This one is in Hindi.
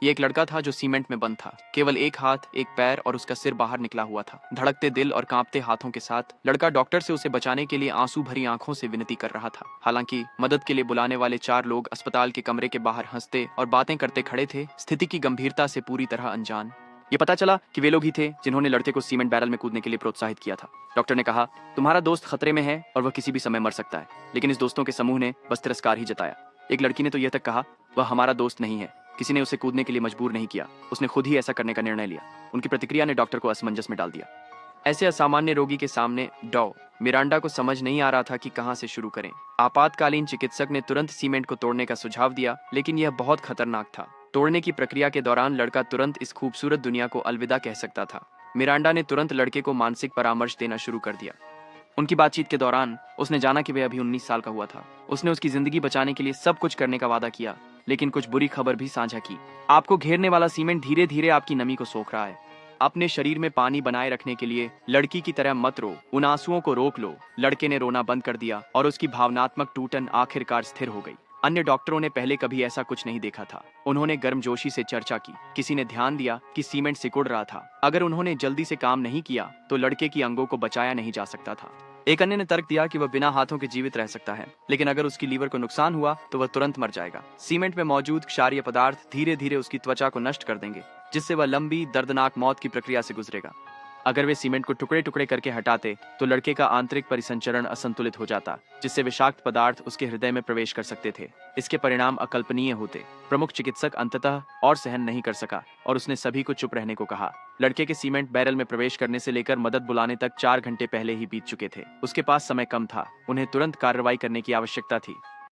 ये एक लड़का था जो सीमेंट में बंद था। केवल एक हाथ, एक पैर और उसका सिर बाहर निकला हुआ था। धड़कते दिल और कांपते हाथों के साथ लड़का डॉक्टर से उसे बचाने के लिए आंसू भरी आंखों से विनती कर रहा था। हालांकि मदद के लिए बुलाने वाले 4 लोग अस्पताल के कमरे के बाहर हंसते और बातें करते खड़े थे, स्थिति की गंभीरता से पूरी तरह अनजान। ये पता चला कि वे लोग ही थे जिन्होंने लड़के को सीमेंट बैरल में कूदने के लिए प्रोत्साहित किया था। डॉक्टर ने कहा, तुम्हारा दोस्त खतरे में है और वह किसी भी समय मर सकता है। लेकिन इस दोस्तों के समूह ने बस तिरस्कार ही जताया। एक लड़की ने तो यह तक कहा, वह हमारा दोस्त नहीं है, किसी ने उसे कूदने के लिए मजबूर नहीं किया, उसने खुद ही ऐसा करने का निर्णय लिया। उनकी प्रतिक्रिया ने डॉक्टर को असमंजस में डाल दिया। ऐसे असामान्य रोगी के सामने डॉ मिरांडा को समझ नहीं आ रहा था कि कहां से शुरू करें। आपातकालीन चिकित्सक ने तुरंत सीमेंट को तोड़ने का सुझाव दिया, लेकिन यह बहुत खतरनाक था। तोड़ने की प्रक्रिया के दौरान लड़का तुरंत इस खूबसूरत दुनिया को अलविदा कह सकता था। मिरांडा ने तुरंत लड़के को मानसिक परामर्श देना शुरू कर दिया। उनकी बातचीत के दौरान उसने जाना कि वह अभी 19 साल का हुआ था। उसने उसकी जिंदगी बचाने के लिए सब कुछ करने का वादा किया, लेकिन कुछ बुरी खबर भी साझा की। आपको घेरने वाला सीमेंट धीरे धीरे आपकी नमी को सोख रहा है। अपने शरीर में पानी बनाए रखने के लिए लड़की की तरह मत रो, उन आंसुओं को रोक लो। लड़के ने रोना बंद कर दिया और उसकी भावनात्मक टूटन आखिरकार स्थिर हो गई। अन्य डॉक्टरों ने पहले कभी ऐसा कुछ नहीं देखा था। उन्होंने गर्मजोशी से चर्चा की। किसी ने ध्यान दिया कि सीमेंट सिकुड़ रहा था। अगर उन्होंने जल्दी से काम नहीं किया तो लड़के की अंगों को बचाया नहीं जा सकता था। एक अन्य ने तर्क दिया कि वह बिना हाथों के जीवित रह सकता है, लेकिन अगर उसकी लीवर को नुकसान हुआ तो वह तुरंत मर जाएगा। सीमेंट में मौजूद क्षारीय पदार्थ धीरे धीरे उसकी त्वचा को नष्ट कर देंगे, जिससे वह लंबी दर्दनाक मौत की प्रक्रिया से गुजरेगा। अगर वे सीमेंट को टुकड़े टुकड़े करके हटाते तो लड़के का आंतरिक परिसंचरण असंतुलित हो जाता, जिससे विषाक्त पदार्थ उसके हृदय में प्रवेश कर सकते थे। इसके परिणाम अकल्पनीय होते। प्रमुख चिकित्सक अंततः और सहन नहीं कर सका और उसने सभी को चुप रहने को कहा। लड़के के सीमेंट बैरल में प्रवेश करने से लेकर मदद बुलाने तक 4 घंटे पहले ही बीत चुके थे। उसके पास समय कम था। उन्हें तुरंत कार्रवाई करने की आवश्यकता थी।